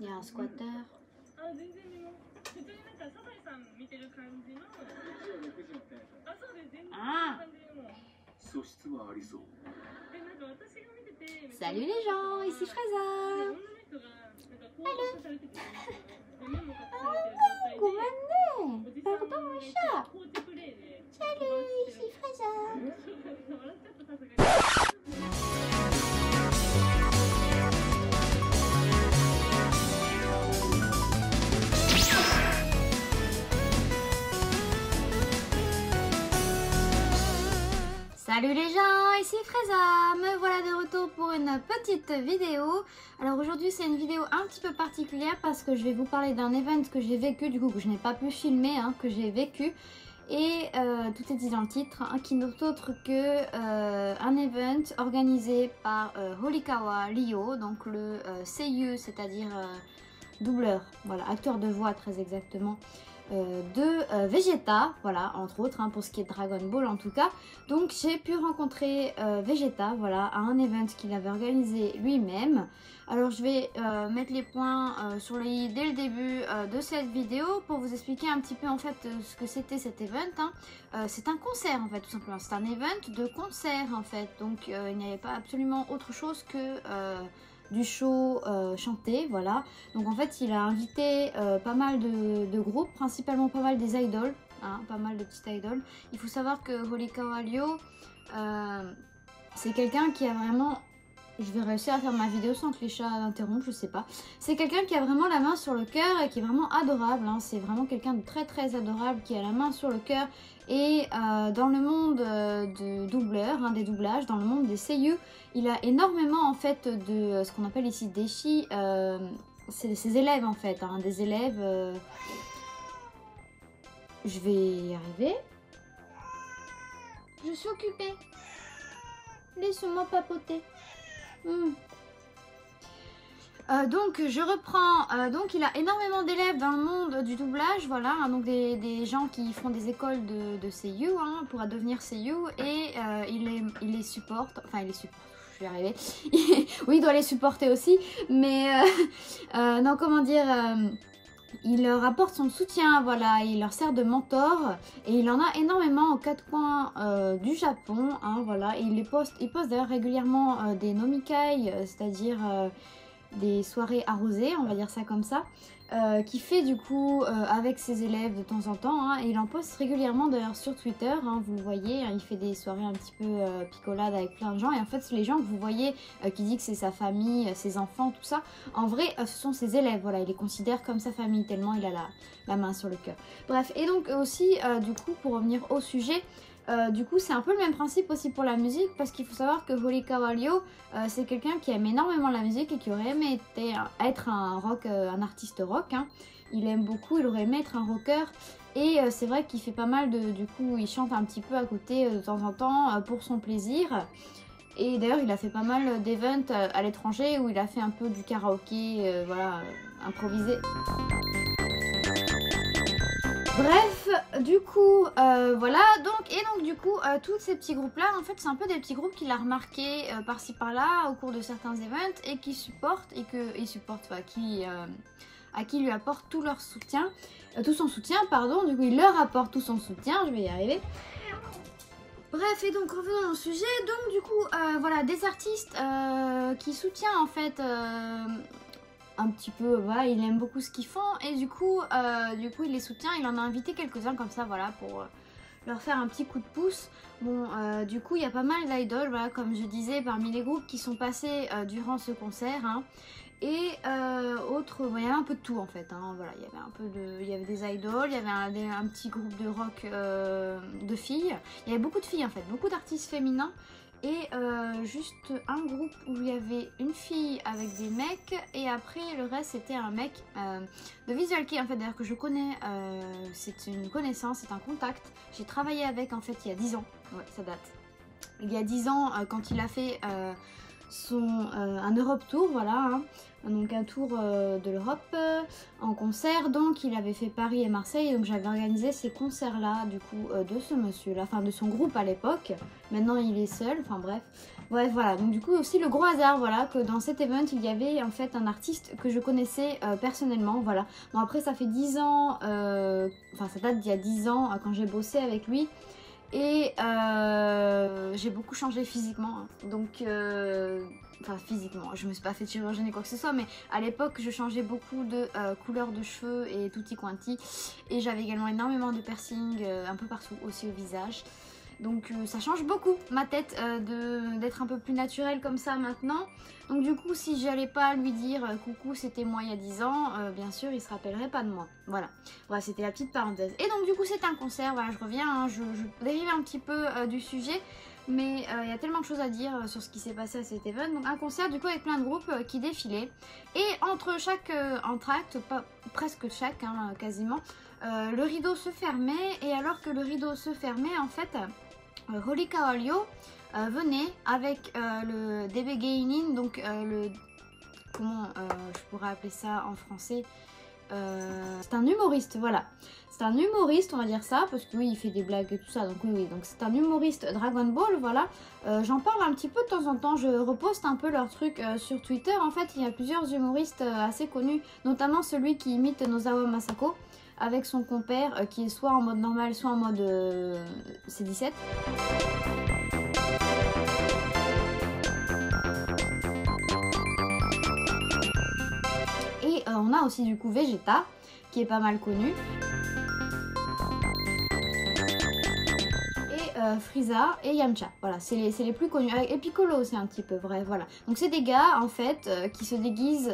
Il y a un squatter. Ah. Salut les gens, ici Fraisa. Allô. Goumane. Pardon mon chat. Salut, ici Fraisa. Salut les gens, ici Fraisa, me voilà de retour pour une petite vidéo. Alors aujourd'hui c'est une vidéo un petit peu particulière parce que je vais vous parler d'un event que j'ai vécu, du coup que je n'ai pas pu filmer, que j'ai vécu. Et tout est dit dans le titre, qui n'est autre que un event organisé par Horikawa Ryo, donc le seiyuu, c'est-à-dire doubleur, voilà, acteur de voix très exactement. De Vegeta, voilà, entre autres, pour ce qui est Dragon Ball en tout cas. Donc j'ai pu rencontrer Vegeta, voilà, à un event qu'il avait organisé lui-même. Alors je vais mettre les points sur les i dès le début de cette vidéo pour vous expliquer un petit peu en fait ce que c'était cet event. C'est un concert en fait, tout simplement. C'est un event de concert en fait, donc il n'y avait pas absolument autre chose que du show chanté, voilà. Donc en fait il a invité pas mal de groupes, principalement pas mal des idoles, pas mal de petites idoles. Il faut savoir que Horikawa Ryo c'est quelqu'un qui a vraiment, je vais réussir à faire ma vidéo sans que les chats interrompent, je sais pas. C'est quelqu'un qui a vraiment la main sur le cœur et qui est vraiment adorable, c'est vraiment quelqu'un de très très adorable qui a la main sur le cœur. Et dans le monde de doubleurs, des doublages, dans le monde des seiyuu, il a énormément en fait de ce qu'on appelle ici des shi, c'est ses élèves en fait, des élèves. Je vais y arriver. Je suis occupée. Laisse-moi papoter. Donc je reprends, donc il a énormément d'élèves dans le monde du doublage, voilà, donc des gens qui font des écoles de seiyuu pour devenir seiyuu, et il les supporte, enfin il les supporte, je vais y arriver, oui il doit les supporter aussi, mais non comment dire, il leur apporte son soutien, voilà, il leur sert de mentor et il en a énormément aux quatre coins du Japon, voilà, et il poste d'ailleurs régulièrement des nomikai, c'est-à-dire des soirées arrosées, on va dire ça comme ça, qui fait du coup avec ses élèves de temps en temps, et il en poste régulièrement d'ailleurs sur Twitter, vous le voyez, il fait des soirées un petit peu picolades avec plein de gens, et en fait les gens que vous voyez qui dit que c'est sa famille, ses enfants, tout ça, en vrai ce sont ses élèves, voilà, il les considère comme sa famille tellement il a la main sur le cœur. Bref, et donc aussi du coup pour revenir au sujet, du coup c'est un peu le même principe aussi pour la musique, parce qu'il faut savoir que Horikawa Ryo c'est quelqu'un qui aime énormément la musique et qui aurait aimé être un artiste rock, il aime beaucoup, il aurait aimé être un rocker, et c'est vrai qu'il fait pas mal du coup il chante un petit peu à côté de temps en temps pour son plaisir. Et d'ailleurs il a fait pas mal d'events à l'étranger où il a fait un peu du karaoké, voilà, improvisé. Bref, du coup, voilà, donc du coup, tous ces petits groupes-là, en fait, c'est un peu des petits groupes qu'il a remarqué par-ci par-là au cours de certains events et qui supportent, à qui il lui apporte tout leur soutien, tout son soutien, pardon, du coup, il leur apporte tout son soutien, je vais y arriver. Bref, et donc revenons au sujet, donc du coup, voilà, des artistes qui soutiennent en fait un petit peu, voilà, il aime beaucoup ce qu'ils font, et du coup il les soutient, il en a invité quelques-uns comme ça, voilà, pour leur faire un petit coup de pouce. Bon, du coup il y a pas mal d'idoles, voilà, comme je disais, parmi les groupes qui sont passés durant ce concert, et autres, il y avait un peu de tout en fait, voilà, il y avait des idoles, il y avait un petit groupe de rock de filles, il y avait beaucoup de filles en fait, beaucoup d'artistes féminins, et juste un groupe où il y avait une fille avec des mecs, et après le reste c'était un mec de Visual Kei en fait, d'ailleurs que je connais, c'est une connaissance, c'est un contact, j'ai travaillé avec en fait il y a 10 ans, ouais ça date, il y a 10 ans quand il a fait un Europe Tour, voilà, donc un tour de l'Europe en concert, donc il avait fait Paris et Marseille, donc j'avais organisé ces concerts là du coup de ce monsieur là, enfin de son groupe à l'époque, maintenant il est seul, enfin bref, Ouais, voilà, donc du coup aussi le gros hasard, voilà, que dans cet event il y avait en fait un artiste que je connaissais personnellement, voilà. Bon après ça fait 10 ans, enfin ça date d'il y a 10 ans quand j'ai bossé avec lui. Et j'ai beaucoup changé physiquement, hein. Donc, enfin physiquement, je me suis pas fait chirurgie ni quoi que ce soit, mais à l'époque je changeais beaucoup de couleur de cheveux et tutti quanti. Et j'avais également énormément de piercing un peu partout, aussi au visage. Donc ça change beaucoup ma tête d'être un peu plus naturelle comme ça maintenant. Donc du coup si j'allais pas lui dire coucou c'était moi il y a 10 ans, bien sûr il se rappellerait pas de moi. Voilà, voilà c'était la petite parenthèse. Et donc du coup c'est un concert, voilà je reviens, hein, je dérive un petit peu du sujet. Mais il y a tellement de choses à dire sur ce qui s'est passé à cet event. Donc un concert du coup avec plein de groupes qui défilaient. Et entre chaque entracte, pas presque chaque, hein, quasiment, le rideau se fermait. Et alors que le rideau se fermait en fait... Horikawa Ryo venait avec le DB Geinin, donc le... Comment je pourrais appeler ça en français, c'est un humoriste, voilà. C'est un humoriste, on va dire ça, parce que oui, il fait des blagues et tout ça, donc oui, donc c'est un humoriste Dragon Ball, voilà. J'en parle un petit peu de temps en temps, je reposte un peu leurs trucs sur Twitter. En fait, il y a plusieurs humoristes assez connus, notamment celui qui imite Nozawa Masako, avec son compère qui est soit en mode normal, soit en mode C17. Et on a aussi du coup Vegeta, qui est pas mal connu. Et Frieza et Yamcha, voilà, c'est les plus connus. Et Piccolo aussi un petit peu, bref, voilà. Donc c'est des gars en fait qui se déguisent...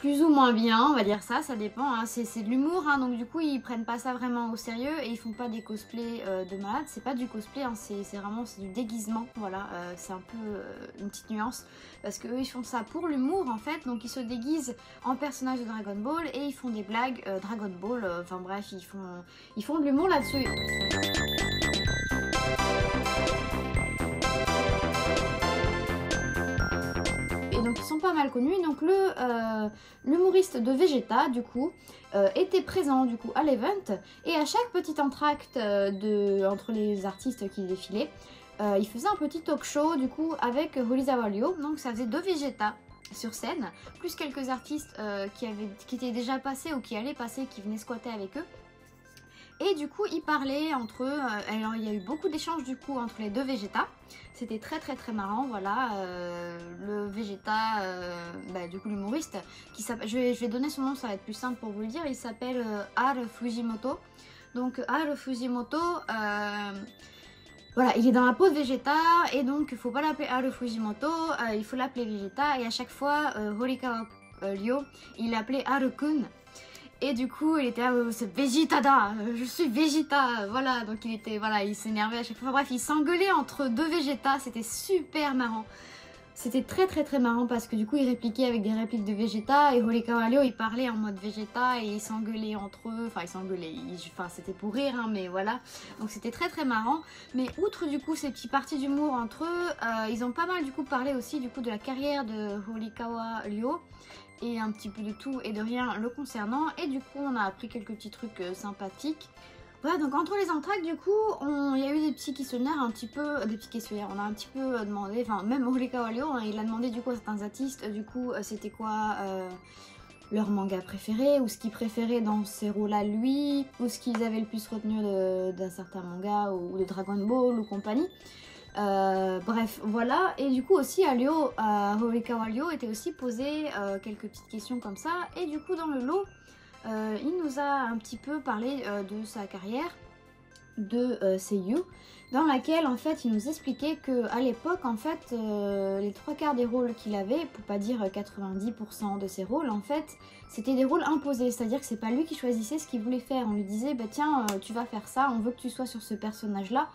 plus ou moins bien, on va dire ça dépend, hein. C'est de l'humour, hein, donc du coup ils prennent pas ça vraiment au sérieux et ils font pas des cosplays de malades, c'est pas du cosplay, hein, c'est vraiment du déguisement, voilà, c'est un peu une petite nuance, parce que eux ils font ça pour l'humour en fait, donc ils se déguisent en personnage de Dragon Ball et ils font des blagues Dragon Ball, enfin bref, ils font de l'humour là-dessus. Donc ils sont pas mal connus. Donc l'humoriste de Vegeta du coup était présent du coup à l'event, et à chaque petit entracte entre les artistes qui défilaient, il faisait un petit talk show du coup avec Horikawa Ryo. Donc ça faisait 2 Vegeta sur scène, plus quelques artistes qui étaient déjà passés ou qui allaient passer, qui venaient squatter avec eux. Et du coup ils parlaient entre eux, alors il y a eu beaucoup d'échanges du coup entre les 2 Vegeta. C'était très marrant, voilà. Le Vegeta, du coup l'humoriste, qui s'appelle, je vais donner son nom, ça va être plus simple pour vous le dire, il s'appelle Haru Fujimoto. Donc Haru Fujimoto, voilà, il est dans la peau de Vegeta, et donc il faut pas l'appeler Haru Fujimoto, il faut l'appeler Vegeta, et à chaque fois Horikawa Ryo, il l'appelait Haru-kun. Et du coup, il était c'est Vegeta, je suis Vegeta, voilà. Donc il était, voilà, il s'énervait à chaque fois. Bref, il s'engueulait entre 2 Vegeta, c'était super marrant. C'était très marrant parce que du coup, il répliquait avec des répliques de Vegeta, et Horikawa Ryo, il parlait en mode Vegeta et ils s'engueulaient entre eux. Enfin, ils s'engueulaient, enfin, c'était pour rire, hein, mais voilà. Donc c'était très marrant. Mais outre du coup ces petits parties d'humour entre eux, ils ont pas mal du coup parlé aussi du coup de la carrière de Horikawa Ryo, et un petit peu de tout et de rien le concernant, et du coup on a appris quelques petits trucs sympathiques. Voilà, donc entre les entractes du coup il y a eu des petits questionnaires, un petit peu des petits questionnaires, on a un petit peu demandé, enfin même Horikawa Ryo, hein, il a demandé du coup à certains artistes du coup c'était quoi leur manga préféré, ou ce qu'ils préféraient dans ces rôles à lui, ou ce qu'ils avaient le plus retenu d'un certain manga ou de Dragon Ball ou compagnie. Bref, voilà. Et du coup aussi Horikawa Ryo était aussi posé quelques petites questions comme ça. Et du coup dans le lot, il nous a un petit peu parlé de sa carrière de seiyuu, dans laquelle en fait il nous expliquait que à l'époque en fait les 3/4 des rôles qu'il avait, pour pas dire 90% de ses rôles, en fait c'était des rôles imposés, c'est à dire que c'est pas lui qui choisissait ce qu'il voulait faire. On lui disait bah tiens tu vas faire ça, on veut que tu sois sur ce personnage là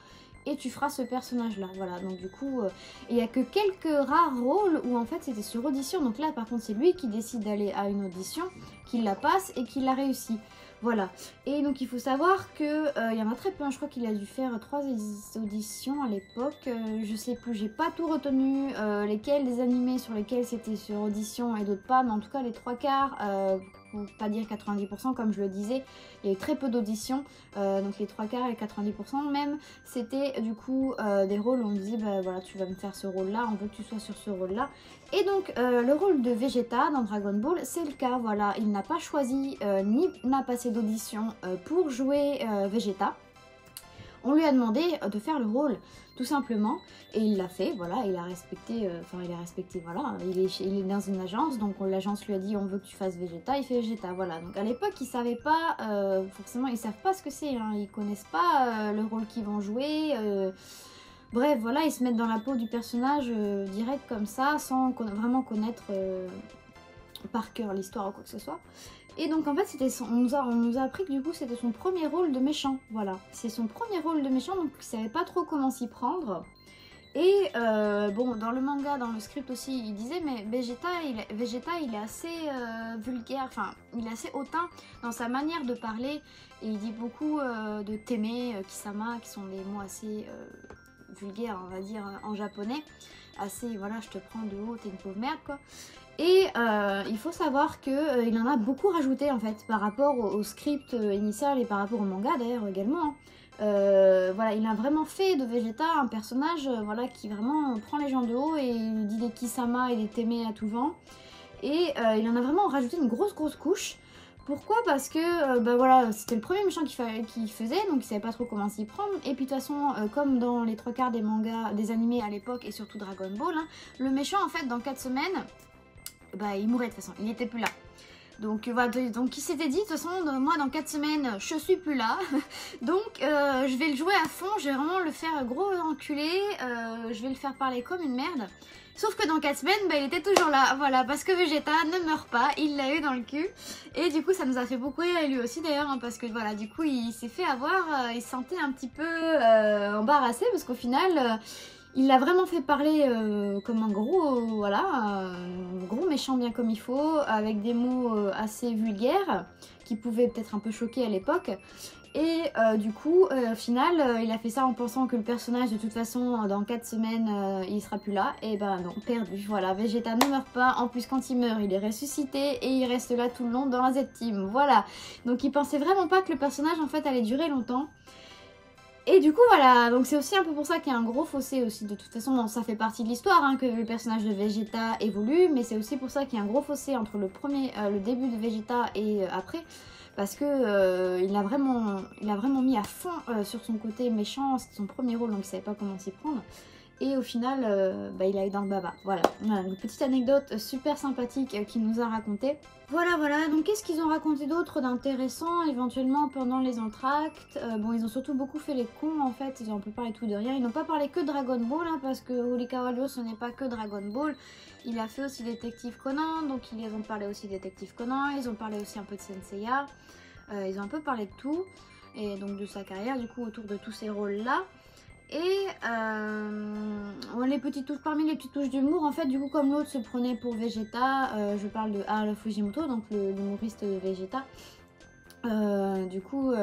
et tu feras ce personnage là, voilà. Donc du coup il y a que quelques rares rôles où en fait c'était sur audition, donc là par contre c'est lui qui décide d'aller à une audition, qu'il la passe et qu'il la réussit. Voilà, et donc il faut savoir que il y en a très peu, hein. Je crois qu'il a dû faire 3 auditions à l'époque, je sais plus, j'ai pas tout retenu, lesquels des animés sur lesquels c'était sur audition et d'autres pas, mais en tout cas les 3/4 pour pas dire 90%, comme je le disais, il y a eu très peu d'auditions, donc les 3/4 et 90% même, c'était du coup des rôles où on disait bah voilà, tu vas me faire ce rôle là, on veut que tu sois sur ce rôle là. Et donc le rôle de Vegeta dans Dragon Ball, c'est le cas, voilà, il n'a pas choisi ni n'a passé d'audition pour jouer Vegeta. On lui a demandé de faire le rôle, tout simplement, et il l'a fait, voilà, il a respecté, voilà, il est dans une agence, donc l'agence lui a dit on veut que tu fasses Vegeta, il fait Vegeta, voilà. Donc à l'époque, ils savaient pas, forcément, ils savent pas ce que c'est, hein, ils connaissent pas le rôle qu'ils vont jouer, bref, voilà, ils se mettent dans la peau du personnage direct comme ça, sans vraiment connaître par cœur l'histoire ou quoi que ce soit. Et donc en fait on nous a appris que du coup c'était son premier rôle de méchant, voilà. C'est son premier rôle de méchant, donc il savait pas trop comment s'y prendre. Et bon, dans le manga, dans le script aussi, il disait mais Vegeta il est assez vulgaire, enfin il est assez hautain dans sa manière de parler. Et il dit beaucoup de teme, kisama, qui sont des mots assez vulgaires on va dire en japonais. Assez, voilà, je te prends de haut, t'es une pauvre merde quoi. Et il faut savoir qu'il en a beaucoup rajouté en fait par rapport au script initial et par rapport au manga d'ailleurs également. Voilà, il a vraiment fait de Vegeta un personnage voilà, qui vraiment prend les gens de haut et dit des kisama et des teme à tout vent. Et il en a vraiment rajouté une grosse couche. Pourquoi? Parce que bah voilà, c'était le premier méchant qu'il faisait, donc il savait pas trop comment s'y prendre. Et puis de toute façon, comme dans les 3/4 des mangas, des animés à l'époque et surtout Dragon Ball, hein, le méchant en fait dans 4 semaines, bah il mourait de toute façon, il était plus là. Donc voilà, donc il s'était dit de toute façon moi dans 4 semaines je suis plus là. Donc je vais le jouer à fond, je vais vraiment le faire gros enculé, je vais le faire parler comme une merde. Sauf que dans 4 semaines, bah, il était toujours là, voilà, parce que Vegeta ne meurt pas, il l'a eu dans le cul. Et du coup ça nous a fait beaucoup rire, et lui aussi d'ailleurs, hein, parce que voilà, du coup il s'est fait avoir, il se sentait un petit peu embarrassé, parce qu'au final... il l'a vraiment fait parler comme un gros, voilà, un gros méchant bien comme il faut, avec des mots assez vulgaires, qui pouvaient peut-être un peu choquer à l'époque. Et du coup, au final, il a fait ça en pensant que le personnage, de toute façon, dans 4 semaines, il sera plus là. Et ben non, perdu. Voilà, Vegeta ne meurt pas. En plus, quand il meurt, il est ressuscité et il reste là tout le long dans la Z-Team. Voilà. Donc il pensait vraiment pas que le personnage, en fait, allait durer longtemps. Et du coup voilà, donc c'est aussi un peu pour ça qu'il y a un gros fossé aussi, de toute façon bon, ça fait partie de l'histoire hein, que le personnage de Vegeta évolue, mais c'est aussi pour ça qu'il y a un gros fossé entre le début de Vegeta et après, parce que il a vraiment mis à fond sur son côté méchant, c'était son premier rôle donc il savait pas comment s'y prendre. Et au final, bah, il a eu dans le baba. Voilà, une petite anecdote super sympathique qu'il nous a racontée. Voilà, donc qu'est-ce qu'ils ont raconté d'autre d'intéressant éventuellement pendant les entr'actes? Bon, ils ont surtout beaucoup fait les cons en fait, ils ont un peu parlé tout de rien. Ils n'ont pas parlé que de Dragon Ball, hein, parce que Horikawa Ryo ce n'est pas que Dragon Ball. Il a fait aussi Détective Conan, donc ils ont parlé aussi de Détective Conan, ils ont parlé aussi un peu de Senseiya. Ils ont un peu parlé de tout, et donc de sa carrière du coup autour de tous ces rôles-là. Et les petites touches, parmi les petites touches d'humour, en fait, du coup, comme l'autre se prenait pour Vegeta, je parle de Haruo Fujimoto, donc l'humoriste de Vegeta. Du coup,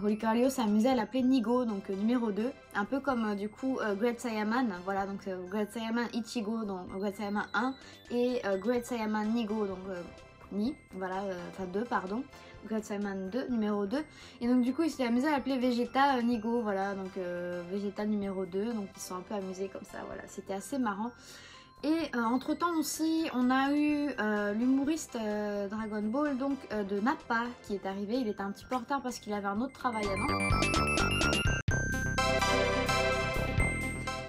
Horikawa Ryo s'est amusé à l'appeler Nigo, donc numéro 2, un peu comme du coup Great Saiyaman, voilà, donc Great Saiyaman Ichigo dans Great Saiyaman 1 et Great Saiyaman Nigo, donc Ni, voilà, enfin 2, pardon. Great Saiyaman 2, numéro 2. Et donc du coup, il s'est amusé à l'appeler Vegeta Nigo, voilà, donc Vegeta numéro 2. Donc ils sont un peu amusés comme ça, voilà, c'était assez marrant. Et entre temps aussi, on a eu l'humoriste Dragon Ball, donc de Nappa, qui est arrivé. Il était un petit peu en retard parce qu'il avait un autre travail avant.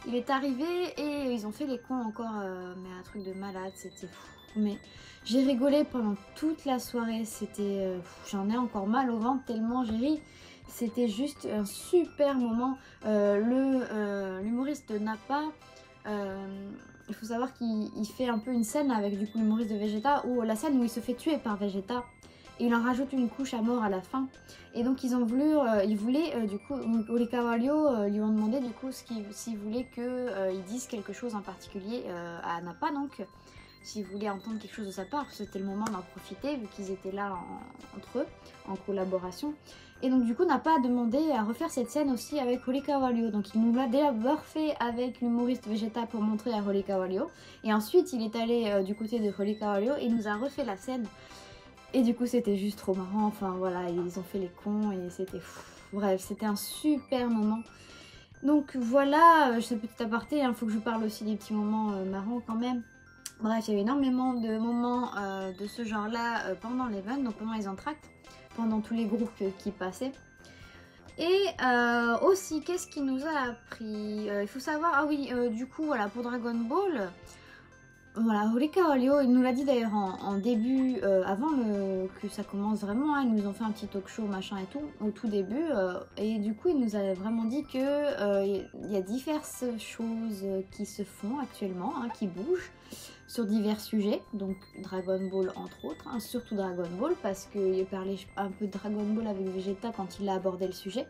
Il est arrivé et ils ont fait les cons encore, mais un truc de malade, c'était fou. Mais j'ai rigolé pendant toute la soirée, c'était, j'en ai encore mal au ventre tellement j'ai ri. C'était juste un super moment. L'humoriste de Nappa, il faut savoir qu'il fait un peu une scène avec du coup l'humoriste de Vegeta, où la scène où il se fait tuer par Vegeta. Et il en rajoute une couche à mort à la fin. Et donc ils ont voulu, ils voulaient du coup, Horikawa Ryo lui ont demandé du coup s'ils voulaient qu'il dise quelque chose en particulier à Nappa, donc s'ils voulaient entendre quelque chose de sa part, c'était le moment d'en profiter vu qu'ils étaient là entre eux, en collaboration. Et donc du coup Nappa a demandé à refaire cette scène aussi avec Horikawa Ryo. Donc il nous l'a d'abord fait avec l'humoriste Vegeta pour montrer à Horikawa Ryo. Et ensuite il est allé du côté de Horikawa Ryo et il nous a refait la scène. Et du coup c'était juste trop marrant, enfin voilà, ils ont fait les cons et c'était bref, c'était un super moment. Donc voilà, ce petit aparté, il faut que je parle aussi des petits moments marrants quand même. Bref, il y avait énormément de moments de ce genre là pendant l'event, donc pendant les entractes, pendant tous les groupes qui passaient. Et aussi, qu'est-ce qui nous a appris? Il faut savoir, ah oui, du coup, voilà, pour Dragon Ball, voilà, Horikawa Ryo, il nous l'a dit d'ailleurs en début, avant que ça commence vraiment, hein, ils nous ont fait un petit talk show, machin et tout, au tout début, et du coup, il nous a vraiment dit que il y a diverses choses qui se font actuellement, hein, qui bougent, sur divers sujets, donc Dragon Ball entre autres, hein, surtout Dragon Ball, parce qu'il parlait un peu de Dragon Ball avec Vegeta quand il a abordé le sujet.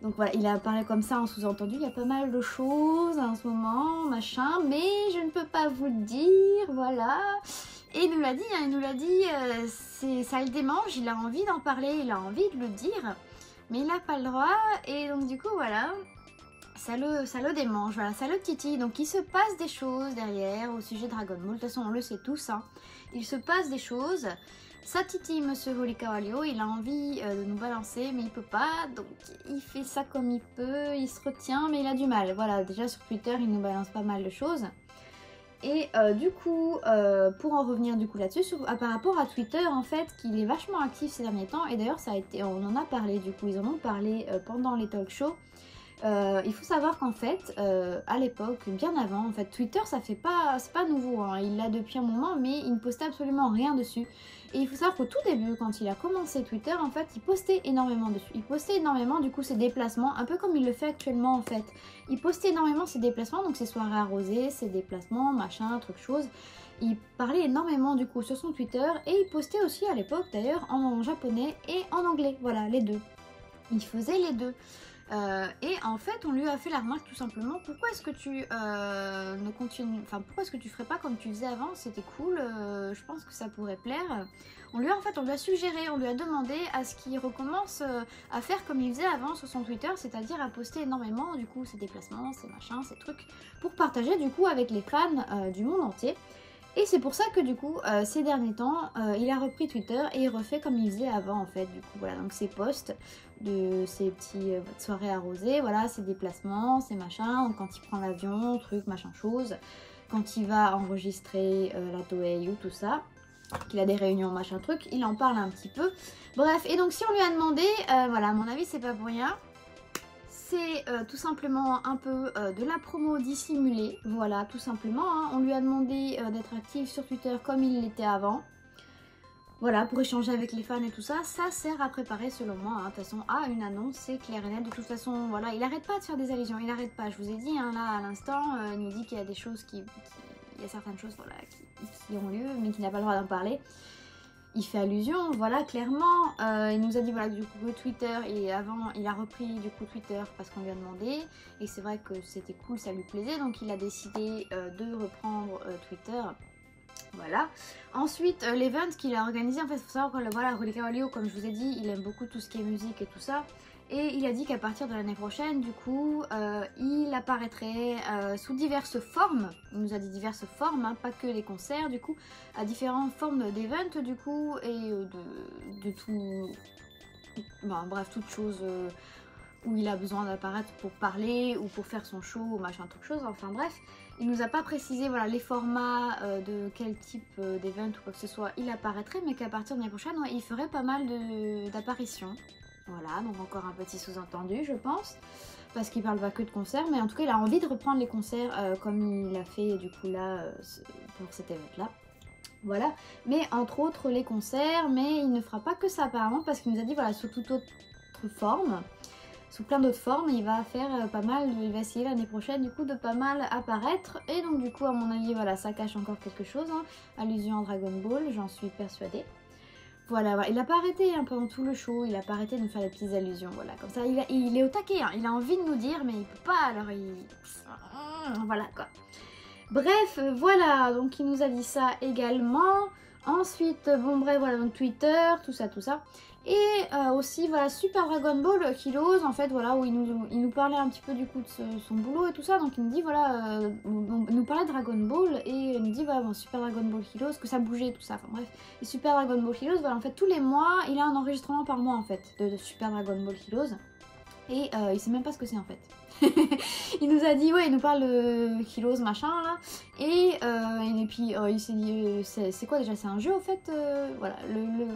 Donc voilà, il a parlé comme ça en sous-entendu, il y a pas mal de choses en ce moment, machin, mais je ne peux pas vous le dire, voilà. Et il nous l'a dit, hein, il nous l'a dit, ça le démange, il a envie d'en parler, il a envie de le dire, mais il n'a pas le droit, et donc du coup voilà, ça le démange, voilà, ça le titille. Donc il se passe des choses derrière au sujet de Dragon Ball, de toute façon on le sait tous, hein. Il se passe des choses. Ça titille Monsieur Horikawa Ryo, il a envie de nous balancer mais il peut pas, donc il fait ça comme il peut, il se retient mais il a du mal. Voilà, déjà sur Twitter il nous balance pas mal de choses. Et du coup, pour en revenir du coup là-dessus, par rapport à Twitter en fait, qu'il est vachement actif ces derniers temps, et d'ailleurs ça a été, on en a parlé du coup, ils en ont parlé pendant les talk shows. Il faut savoir qu'en fait, à l'époque, bien avant, en fait, Twitter, c'est pas nouveau, hein. Il l'a depuis un moment, mais il ne postait absolument rien dessus. Et il faut savoir qu'au tout début, quand il a commencé Twitter, en fait, il postait énormément dessus. Il postait énormément, du coup, ses déplacements, un peu comme il le fait actuellement, en fait. Il postait énormément ses déplacements, donc ses soirées arrosées, ses déplacements, machin, truc, chose. Il parlait énormément, du coup, sur son Twitter, et il postait aussi, à l'époque, d'ailleurs, en japonais et en anglais. Voilà, les deux. Il faisait les deux. Et en fait on lui a fait la remarque tout simplement, pourquoi est-ce que tu ne continues, enfin pourquoi est-ce que tu ferais pas comme tu faisais avant, c'était cool, je pense que ça pourrait plaire. On lui a suggéré, on lui a demandé à ce qu'il recommence à faire comme il faisait avant sur son Twitter, c'est-à-dire à poster énormément du coup ses déplacements, ses machins, ses trucs, pour partager du coup avec les fans du monde entier. Et c'est pour ça que du coup, ces derniers temps, il a repris Twitter et il refait comme il faisait avant en fait. Du coup, voilà, donc ses posts de ses petites soirées arrosées, voilà, ses déplacements, ses machins, donc quand il prend l'avion, truc, machin chose, quand il va enregistrer la Toei ou tout ça, qu'il a des réunions, machin truc, il en parle un petit peu. Bref, et donc si on lui a demandé, voilà, à mon avis, c'est pas pour rien. C'est tout simplement un peu de la promo dissimulée, voilà, tout simplement, hein. On lui a demandé d'être actif sur Twitter comme il l'était avant, voilà, pour échanger avec les fans et tout ça. Ça sert à préparer, selon moi, hein, de toute façon, à une annonce, c'est clair et net. De toute façon, voilà, il arrête pas de faire des allusions, il arrête pas, je vous ai dit, hein, là, à l'instant, il nous dit qu'il y a des choses il y a certaines choses, voilà, qui ont lieu, mais qu'il n'a pas le droit d'en parler. Il fait allusion, voilà, clairement. Il nous a dit, voilà, du coup, que Twitter, et avant, il a repris, du coup, Twitter parce qu'on lui a demandé. Et c'est vrai que c'était cool, ça lui plaisait. Donc, il a décidé de reprendre Twitter. Voilà. Ensuite, l'event qu'il a organisé, en fait, il faut savoir que, voilà, Horikawa Ryo, comme je vous ai dit, il aime beaucoup tout ce qui est musique et tout ça. Et il a dit qu'à partir de l'année prochaine, du coup, il apparaîtrait sous diverses formes. Il nous a dit diverses formes, hein, pas que les concerts, du coup, à différentes formes d'events, du coup, et de tout... Bon, bref, toute chose où il a besoin d'apparaître pour parler ou pour faire son show ou machin, toute chose, enfin bref. Il nous a pas précisé, voilà, les formats de quel type d'event ou quoi que ce soit il apparaîtrait, mais qu'à partir de l'année prochaine, ouais, il ferait pas mal d'apparitions. Voilà, donc encore un petit sous-entendu, je pense, parce qu'il parle pas que de concerts, mais en tout cas, il a envie de reprendre les concerts comme il l'a fait du coup là pour cet événement-là. Voilà, mais entre autres les concerts, mais il ne fera pas que ça apparemment, parce qu'il nous a dit, voilà, sous toute autre forme, sous plein d'autres formes, il va faire pas mal, il va essayer l'année prochaine du coup de pas mal apparaître, et donc du coup, à mon avis, voilà, ça cache encore quelque chose, hein. Allusion à Dragon Ball, j'en suis persuadée. Voilà, voilà, il n'a pas arrêté hein, pendant tout le show, il n'a pas arrêté de nous faire des petites allusions, voilà, comme ça, il est au taquet, hein, il a envie de nous dire, mais il peut pas, alors il... Voilà, quoi. Bref, voilà, donc il nous a dit ça également. Ensuite, bon bref, voilà, donc Twitter, tout ça, tout ça. Et aussi, voilà, Super Dragon Ball qui ose, en fait, voilà, où il nous parlait un petit peu du coup de son boulot et tout ça. Donc il nous dit, voilà, il nous parlait de Dragon Ball et il nous dit, voilà, bon, Super Dragon Ball Heroes, que ça bougeait et tout ça, enfin bref. Et Super Dragon Ball Heroes, voilà, en fait, tous les mois, il a un enregistrement par mois, en fait, de Super Dragon Ball Heroes. Et il sait même pas ce que c'est, en fait. Il nous a dit, ouais, il nous parle de Kilos machin là, et puis il s'est dit, c'est quoi déjà, c'est un jeu au fait, voilà, le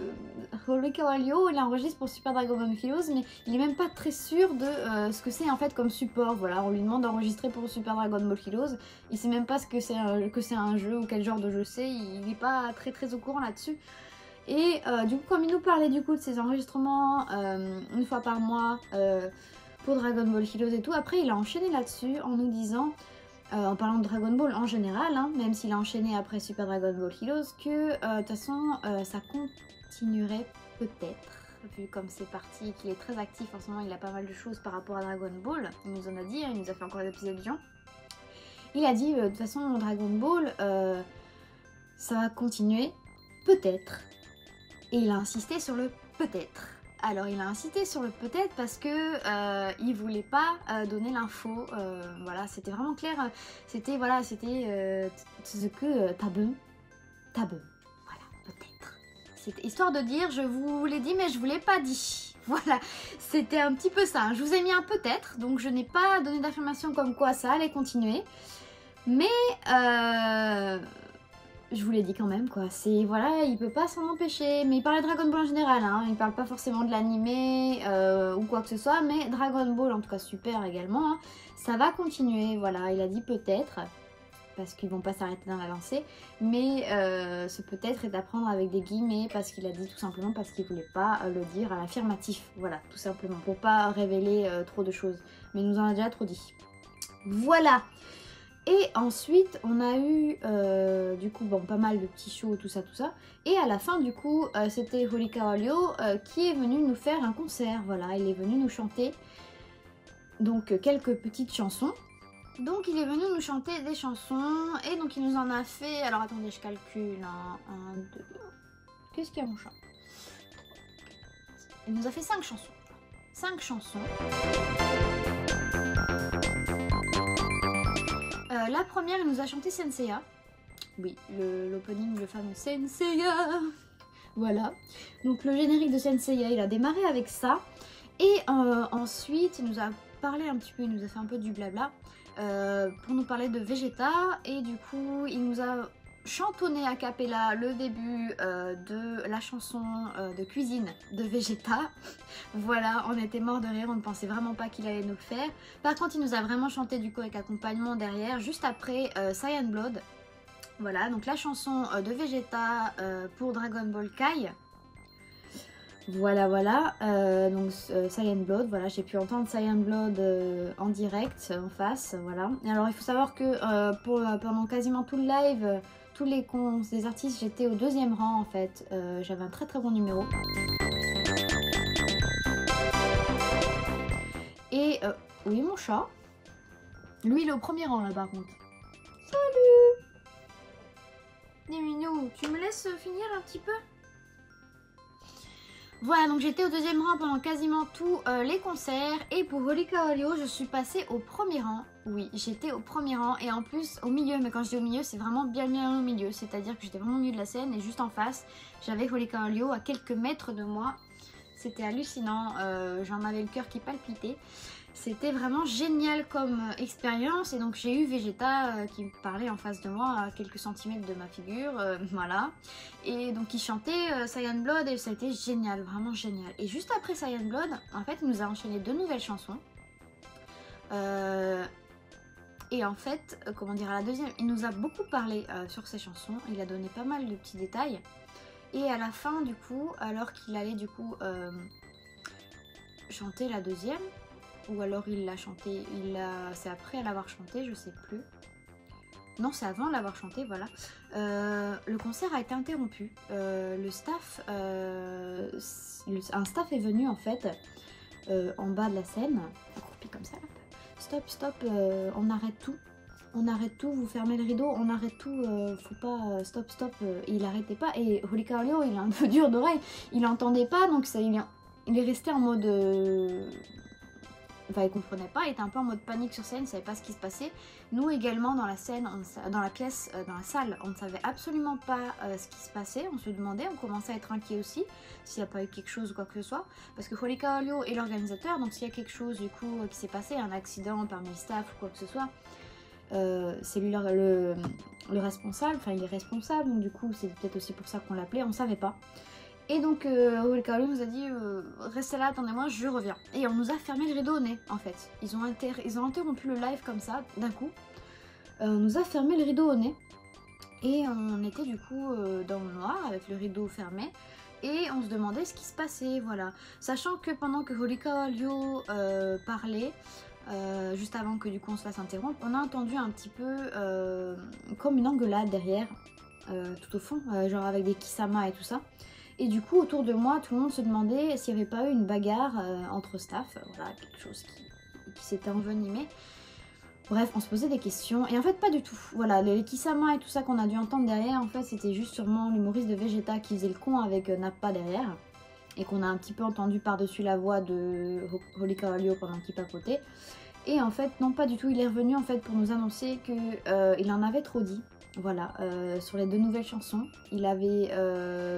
Holy Kawalio, il enregistre pour Super Dragon Ball Kilos, mais il est même pas très sûr de ce que c'est en fait comme support, voilà, on lui demande d'enregistrer pour Super Dragon Ball Kilos, il sait même pas ce que c'est un jeu ou quel genre de jeu c'est, il est pas très au courant là-dessus. Et du coup, comme il nous parlait du coup de ses enregistrements une fois par mois pour Dragon Ball Heroes et tout, après il a enchaîné là-dessus en nous disant, en parlant de Dragon Ball en général, hein, même s'il a enchaîné après Super Dragon Ball Heroes, que de toute façon ça continuerait peut-être, vu comme c'est parti, qu'il est très actif en ce moment, il a pas mal de choses par rapport à Dragon Ball, il nous en a dit, hein, il nous a fait encore des petites allusions. Il a dit, de toute façon Dragon Ball, ça va continuer, peut-être. Et il a insisté sur le peut-être. Alors il a insisté sur le peut-être parce que il voulait pas donner l'info. Voilà, c'était vraiment clair. C'était voilà, c'était ce que tabum. Voilà, peut-être. C'était histoire de dire je vous l'ai dit mais je vous l'ai pas dit. Voilà, c'était un petit peu ça. Je vous ai mis un peut-être, donc je n'ai pas donné d'affirmation comme quoi ça allait continuer. Mais je vous l'ai dit quand même quoi, c'est voilà, il peut pas s'en empêcher, mais il parlait de Dragon Ball en général, hein. Il parle pas forcément de l'animé ou quoi que ce soit, mais Dragon Ball en tout cas super également, hein. Ça va continuer, voilà, il a dit peut-être, parce qu'ils vont pas s'arrêter dans la lancée, mais ce peut-être est à prendre avec des guillemets, parce qu'il a dit tout simplement parce qu'il voulait pas le dire à l'affirmatif, voilà, tout simplement, pour pas révéler trop de choses, mais il nous en a déjà trop dit. Voilà. Et ensuite, on a eu du coup bon, pas mal de petits shows, tout ça. Et à la fin, du coup, c'était Holy Kawalio qui est venu nous faire un concert. Voilà, il est venu nous chanter donc quelques petites chansons. Donc il est venu nous chanter des chansons et donc il nous en a fait... Alors attendez, je calcule. 1, 2... Qu'est-ce qu'il y a mon chat? Il nous a fait 5 chansons. 5 chansons. La première, il nous a chanté Senseiya. Oui, l'opening, le fameux Senseiya. Voilà. Donc le générique de Senseiya, il a démarré avec ça. Et ensuite, il nous a parlé un petit peu, il nous a fait un peu du blabla pour nous parler de Vegeta. Et du coup, il nous a chantonné a cappella le début de la chanson de cuisine de Vegeta. Voilà, on était mort de rire, on ne pensait vraiment pas qu'il allait nous le faire. Par contre, il nous a vraiment chanté du coup avec accompagnement derrière, juste après Saiyan Blood. Voilà, donc la chanson de Vegeta pour Dragon Ball Kai. Voilà, donc Saiyan Blood, voilà, j'ai pu entendre Saiyan Blood en direct, en face, voilà. Et alors, il faut savoir que pendant quasiment tout le live, tous les artistes, j'étais au 2e rang en fait. J'avais un très bon numéro. Et oui, mon chat. Lui, il est au 1er rang là par contre. Salut! Dis minou, tu me laisses finir un petit peu? Voilà, donc j'étais au 2e rang pendant quasiment tous les concerts. Et pour Holy Kawalio, je suis passée au 1er rang. Oui, j'étais au 1er rang et en plus au milieu. Mais quand je dis au milieu, c'est vraiment bien au milieu. C'est-à-dire que j'étais vraiment au milieu de la scène et juste en face, j'avais Holy Kawalio à quelques mètres de moi. C'était hallucinant, j'en avais le cœur qui palpitait. C'était vraiment génial comme expérience et donc j'ai eu Vegeta qui me parlait en face de moi à quelques centimètres de ma figure, voilà. Et donc il chantait Saiyan Blood et ça a été génial, vraiment génial. Et juste après Saiyan Blood, en fait il nous a enchaîné 2 nouvelles chansons. Et en fait, comment dire, à la deuxième, il nous a beaucoup parlé sur ces chansons, il a donné pas mal de petits détails. Et à la fin du coup, alors qu'il allait du coup chanter la deuxième, ou alors il l'a chanté, c'est après l'avoir chanté, je sais plus. Non, c'est avant l'avoir chanté, voilà. Le concert a été interrompu. Le staff, un staff est venu en fait en bas de la scène, accroupi comme ça. Stop, on arrête tout. on arrête tout, vous fermez le rideau, on arrête tout, faut pas, stop, stop. Et il arrêtait pas. Et Holy Carlio, il est un peu dur d'oreille, il entendait pas, donc ça, il est resté en mode... Enfin, il comprenait pas, il était un peu en mode panique sur scène, il savait pas ce qui se passait. Nous également dans la scène, dans la pièce, dans la salle, on ne savait absolument pas ce qui se passait. On se demandait, on commençait à être inquiet aussi, s'il n'y a pas eu quelque chose ou quoi que ce soit. Parce que Holy Carlio est l'organisateur, donc s'il y a quelque chose du coup qui s'est passé, un accident parmi le staff ou quoi que ce soit, c'est lui le responsable, enfin il est responsable, donc du coup c'est peut-être aussi pour ça qu'on l'appelait, on savait pas. Et donc Holy Carlio nous a dit restez là, attendez-moi, je reviens. Et on nous a fermé le rideau au nez en fait. Ils ont interrompu le live comme ça, d'un coup. On nous a fermé le rideau au nez. Et on était du coup dans le noir avec le rideau fermé. Et on se demandait ce qui se passait, voilà. Sachant que pendant que Holy Carlio parlait, juste avant que du coup on se fasse interrompre, on a entendu un petit peu comme une engueulade derrière, tout au fond, genre avec des kisama et tout ça. Et du coup, autour de moi, tout le monde se demandait s'il n'y avait pas eu une bagarre entre staff, voilà, quelque chose qui s'était envenimé. Bref, on se posait des questions, et en fait, pas du tout. Voilà, les Kisama et tout ça qu'on a dû entendre derrière, en fait, c'était juste sûrement l'humoriste de Vegeta qui faisait le con avec Nappa derrière, et qu'on a un petit peu entendu par-dessus la voix de Holy Carlio pendant qu'il papotait. Et en fait, non, pas du tout, il est revenu en fait pour nous annoncer qu'il en avait trop dit. Voilà, sur les 2 nouvelles chansons, il avait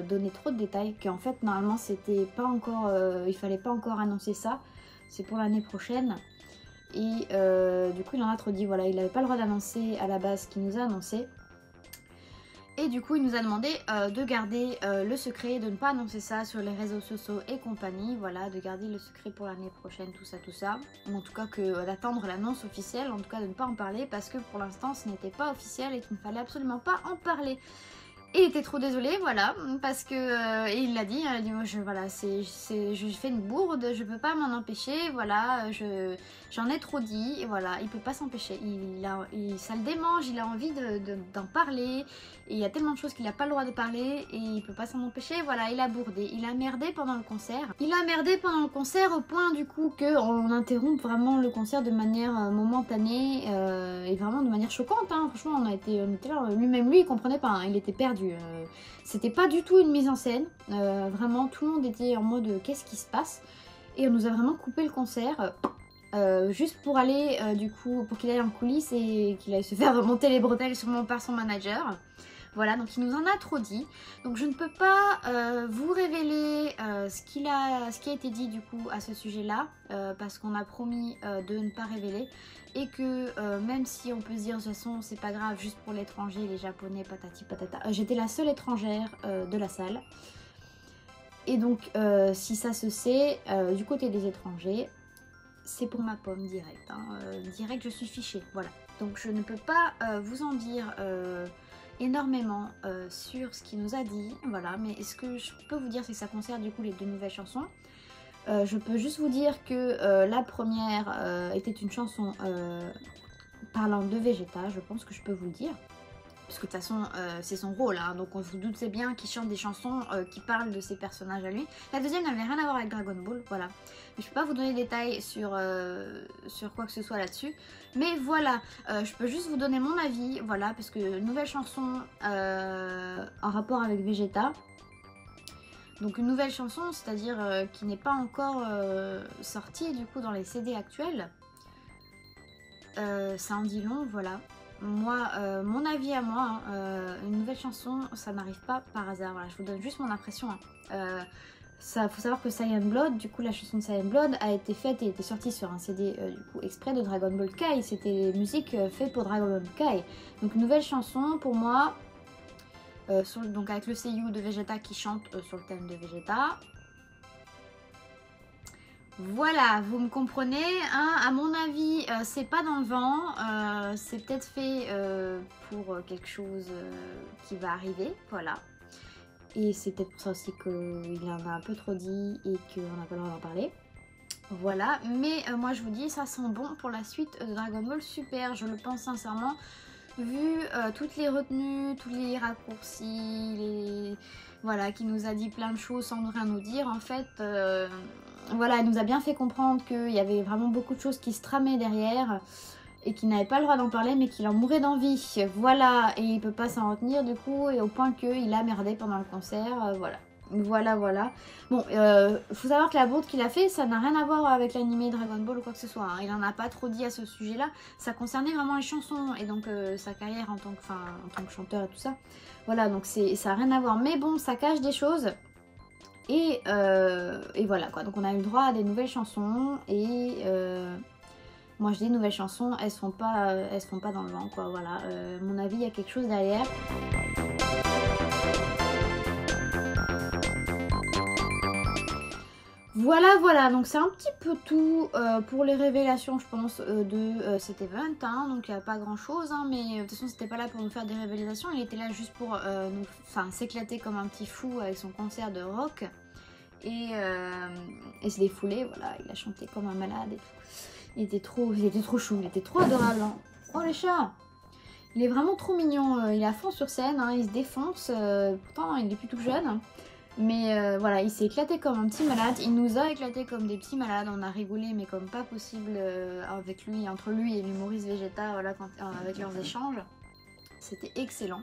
donné trop de détails qu'en fait normalement c'était pas encore, il fallait pas encore annoncer ça, c'est pour l'année prochaine. Et du coup il en a trop dit, voilà, il n'avait pas le droit d'annoncer à la base ce qu'il nous a annoncé. Et du coup il nous a demandé de garder le secret, de ne pas annoncer ça sur les réseaux sociaux et compagnie, voilà, de garder le secret pour l'année prochaine, tout ça. Ou en tout cas d'attendre l'annonce officielle, en tout cas de ne pas en parler parce que pour l'instant ce n'était pas officiel et qu'il ne fallait absolument pas en parler. Et il était trop désolé, voilà, parce que, et il l'a dit, moi, voilà, je fais une bourde, je peux pas m'en empêcher, voilà, j'en ai trop dit, et voilà, il peut pas s'empêcher, ça le démange, il a envie d'en parler, et il y a tellement de choses qu'il n'a pas le droit de parler, et il peut pas s'en empêcher, voilà, il a bourdé, il a merdé pendant le concert. Il a merdé pendant le concert au point du coup qu'on interrompt vraiment le concert de manière momentanée, et vraiment de manière choquante, hein. Franchement on était là, lui-même lui il comprenait pas, hein, il était perdu. C'était pas du tout une mise en scène, vraiment tout le monde était en mode qu'est-ce qui se passe, et on nous a vraiment coupé le concert juste pour aller du coup pour qu'il aille en coulisses et qu'il aille se faire remonter les bretelles sûrement par son manager. Voilà, donc il nous en a trop dit, donc je ne peux pas vous révéler ce qui a été dit du coup à ce sujet là, parce qu'on a promis de ne pas révéler, et que même si on peut se dire de toute façon c'est pas grave, juste pour l'étranger, les japonais, patati patata, j'étais la seule étrangère de la salle, et donc si ça se sait du côté des étrangers, c'est pour ma pomme direct, hein, direct je suis fichée, voilà, donc je ne peux pas vous en dire énormément sur ce qu'il nous a dit, voilà, mais ce que je peux vous dire c'est que ça concerne du coup les 2 nouvelles chansons. Je peux juste vous dire que la première était une chanson parlant de Vegeta, je pense que je peux vous le dire, parce que de toute façon c'est son rôle, hein, donc on vous doute c'est bien qu'il chante des chansons qui parlent de ses personnages à lui. La deuxième n'avait rien à voir avec Dragon Ball, voilà. Mais je peux pas vous donner des détails sur quoi que ce soit là-dessus. Mais voilà, je peux juste vous donner mon avis, voilà, parce que nouvelle chanson en rapport avec Vegeta. Donc une nouvelle chanson, c'est-à-dire qui n'est pas encore sortie du coup dans les CD actuels. Ça en dit long, voilà. Moi, mon avis à moi, hein, une nouvelle chanson, ça n'arrive pas par hasard. Voilà, je vous donne juste mon impression. Hein. Faut savoir que Saiyan Blood, du coup la chanson de Saiyan Blood a été faite et était sortie sur un CD du coup exprès de Dragon Ball Kai. C'était musique faite pour Dragon Ball Kai. Donc une nouvelle chanson pour moi, donc avec le seiyuu de Vegeta qui chante sur le thème de Vegeta. Voilà, vous me comprenez, hein, à mon avis, c'est pas dans le vent, c'est peut-être fait pour quelque chose qui va arriver, voilà. Et c'est peut-être pour ça aussi qu'il en a un peu trop dit et qu'on n'a pas le droit d'en parler. Voilà, mais moi je vous dis, ça sent bon pour la suite de Dragon Ball Super, je le pense sincèrement. Vu toutes les retenues, tous les raccourcis, voilà, qui nous a dit plein de choses sans rien nous dire, en fait, voilà, elle nous a bien fait comprendre qu'il y avait vraiment beaucoup de choses qui se tramaient derrière et qu'il n'avait pas le droit d'en parler mais qu'il en mourait d'envie. Voilà, et il peut pas s'en retenir du coup, et au point qu'il a merdé pendant le concert, voilà. Voilà. Bon, faut savoir que la bourde qu'il a fait, ça n'a rien à voir avec l'animé Dragon Ball ou quoi que ce soit. Hein. Il en a pas trop dit à ce sujet-là. Ça concernait vraiment les chansons et donc sa carrière en tant que chanteur et tout ça. Voilà, donc ça n'a rien à voir. Mais bon, ça cache des choses. Et voilà quoi. Donc on a eu le droit à des nouvelles chansons et moi je dis nouvelles chansons, elles se font pas dans le vent quoi. Voilà, à mon avis il y a quelque chose derrière. Voilà, donc c'est un petit peu tout pour les révélations, je pense, de cet event. Hein, donc il n'y a pas grand chose, hein, mais de toute façon, c'était pas là pour nous faire des révélations. Il était là juste pour s'éclater comme un petit fou avec son concert de rock et se défouler. Voilà, il a chanté comme un malade et tout. Il était trop chou, il était trop adorable. Hein. Oh les chats! Il est vraiment trop mignon. Il est à fond sur scène, hein, il se défonce. Pourtant, il est plus tout jeune. Hein. Mais voilà, il s'est éclaté comme un petit malade, il nous a éclaté comme des petits malades, on a rigolé mais comme pas possible avec lui, entre lui et l'humoriste Vegeta, voilà, avec leurs échanges. C'était excellent.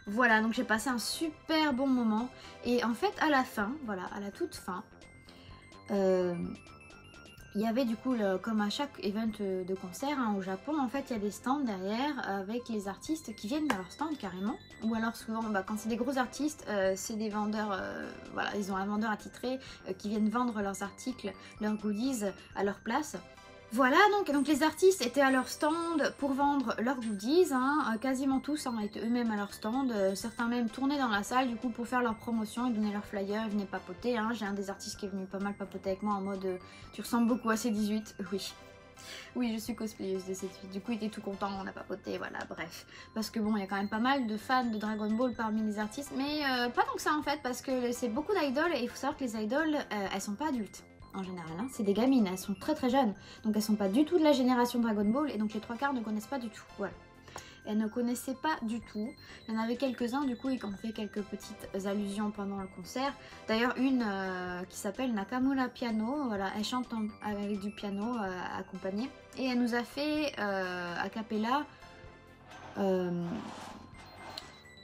Voilà, donc j'ai passé un super bon moment. Et en fait, à la fin, voilà, à la toute fin, il y avait du coup, comme à chaque event de concert hein, au Japon, en fait il y a des stands derrière avec les artistes qui viennent à leur stand carrément. Ou alors souvent, quand c'est des gros artistes, c'est des vendeurs, voilà, ils ont un vendeur attitré qui viennent vendre leurs articles, leurs goodies à leur place. Voilà, donc les artistes étaient à leur stand pour vendre leurs goodies, hein, quasiment tous étaient eux-mêmes à leur stand, certains même tournaient dans la salle du coup pour faire leur promotion, ils donnaient leurs flyers, ils venaient papoter, hein. J'ai un des artistes qui est venu pas mal papoter avec moi en mode tu ressembles beaucoup à C18, oui je suis cosplayeuse de C18, du coup il était tout content, on a papoté, voilà bref, parce que bon il y a quand même pas mal de fans de Dragon Ball parmi les artistes, mais pas tant que ça en fait, parce que c'est beaucoup d'idoles et il faut savoir que les idoles elles sont pas adultes. En général, hein. C'est des gamines, elles sont très jeunes, donc elles sont pas du tout de la génération Dragon Ball et donc les 3/4 ne connaissent pas du tout, voilà. Elles ne connaissaient pas du tout, il y en avait quelques-uns du coup qui ont fait quelques petites allusions pendant le concert, d'ailleurs une qui s'appelle Nakamura Piano, voilà, elle chante avec du piano accompagné et elle nous a fait a cappella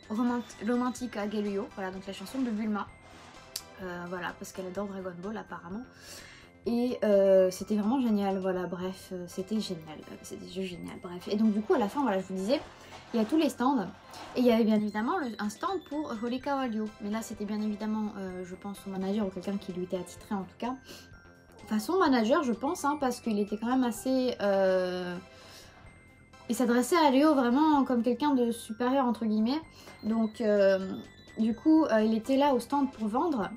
Romantic Agelio, voilà donc la chanson de Bulma. Voilà, parce qu'elle adore Dragon Ball apparemment. Et c'était vraiment génial, voilà, bref, c'était génial, c'était juste génial, bref. Et donc du coup à la fin, voilà, je vous disais, il y a tous les stands, et il y avait bien évidemment un stand pour Horikawa Ryo. Mais là c'était bien évidemment, je pense, son manager ou quelqu'un qui lui était attitré en tout cas. Enfin son manager je pense, hein, parce qu'il était quand même assez... Il s'adressait à Léo vraiment comme quelqu'un de supérieur entre guillemets. Donc du coup il était là au stand pour vendre.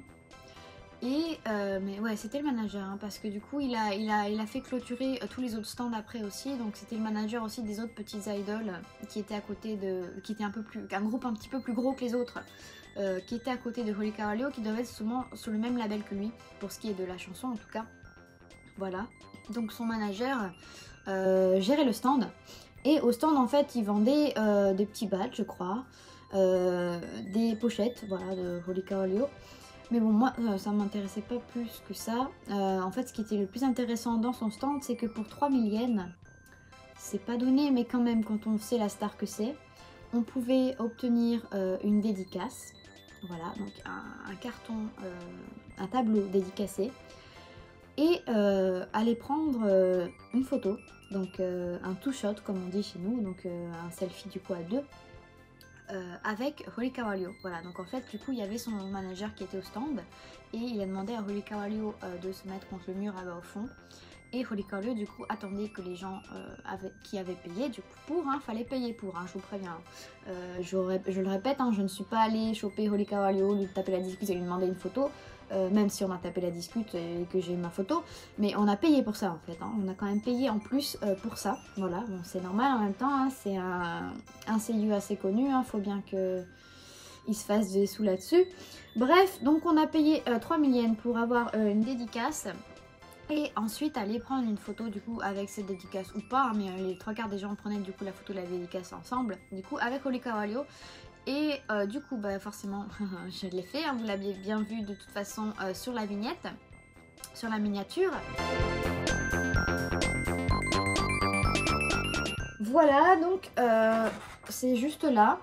Et mais ouais c'était le manager hein, parce que du coup il a fait clôturer tous les autres stands après aussi, donc c'était le manager aussi des autres petites idoles qui étaient à côté de, qui était un groupe un petit peu plus gros que les autres, qui était à côté de Horikawa Ryo, qui devait être souvent sur le même label que lui pour ce qui est de la chanson en tout cas. Voilà, donc son manager gérait le stand et au stand en fait il vendait des petits badges je crois, des pochettes voilà de Horikawa Ryo. Mais bon, moi, ça m'intéressait pas plus que ça. En fait, ce qui était le plus intéressant dans son stand, c'est que pour 3000 yens, c'est pas donné, mais quand même, quand on sait la star que c'est, on pouvait obtenir une dédicace. Voilà, donc un carton, un tableau dédicacé. Et aller prendre une photo, donc un two-shot, comme on dit chez nous, donc un selfie du coup à deux. Avec Horikawa Ryo, voilà, donc en fait du coup il y avait son manager qui était au stand et il a demandé à Horikawa Ryo de se mettre contre le mur là-bas au fond, et Horikawa Ryo du coup attendait que les gens qui avaient payé du coup pour, hein, fallait payer pour, hein, je vous préviens, je le répète, hein, je ne suis pas allée choper Horikawa Ryo, lui taper la discute et lui demander une photo, même si on a tapé la discute et que j'ai eu ma photo, mais on a payé pour ça en fait, hein. On a quand même payé en plus pour ça, voilà, bon c'est normal en même temps, hein, c'est un seiyuu assez connu, hein, faut bien que il se fasse des sous là-dessus. Bref, donc on a payé 3000 yens pour avoir une dédicace et ensuite aller prendre une photo du coup avec cette dédicace ou pas, hein, mais les 3/4 des gens prenaient du coup la photo de la dédicace ensemble, du coup avec Horikawa Ryo. Et du coup, bah, forcément, je l'ai fait, hein, vous l'aviez bien vu de toute façon sur la vignette, sur la miniature. voilà, donc c'est juste là.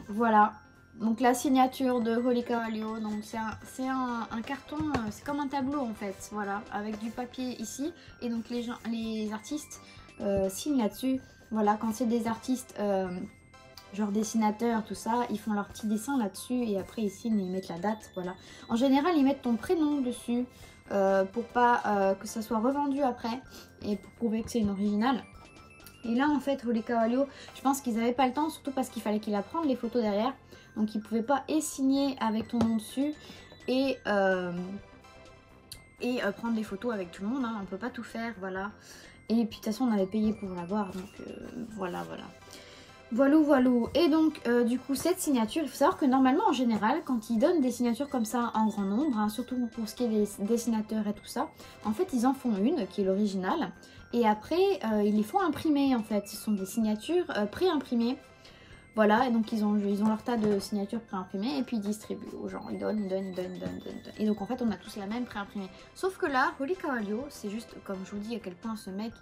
Voilà. Donc la signature de Holly Carvalho, donc c'est un carton, c'est comme un tableau en fait, voilà, avec du papier ici. Et donc les artistes signent là-dessus. Voilà, quand c'est des artistes genre dessinateurs, tout ça, ils font leur petit dessin là-dessus et après ils signent et ils mettent la date, voilà. En général, ils mettent ton prénom dessus pour pas que ça soit revendu après et pour prouver que c'est une originale. Et là en fait, Holly Carvalho, je pense qu'ils n'avaient pas le temps, surtout parce qu'il fallait qu'il apprenne les photos derrière. Donc ils ne pouvaient pas signer avec ton nom dessus et prendre les photos avec tout le monde, hein. On ne peut pas tout faire, voilà. Et puis de toute façon on avait payé pour l'avoir, donc voilà. Voilà. Et donc du coup cette signature, il faut savoir que normalement en général quand ils donnent des signatures comme ça en grand nombre, hein, surtout pour ce qui est des dessinateurs et tout ça, en fait ils en font une qui est l'original et après ils les font imprimer en fait. Ce sont des signatures pré-imprimées. Voilà, et donc ils ont leur tas de signatures pré-imprimées et puis ils distribuent aux gens. Ils donnent. Et donc en fait on a tous la même pré-imprimée. Sauf que là, Holly Carvalho, c'est juste, comme je vous dis à quel point ce mec,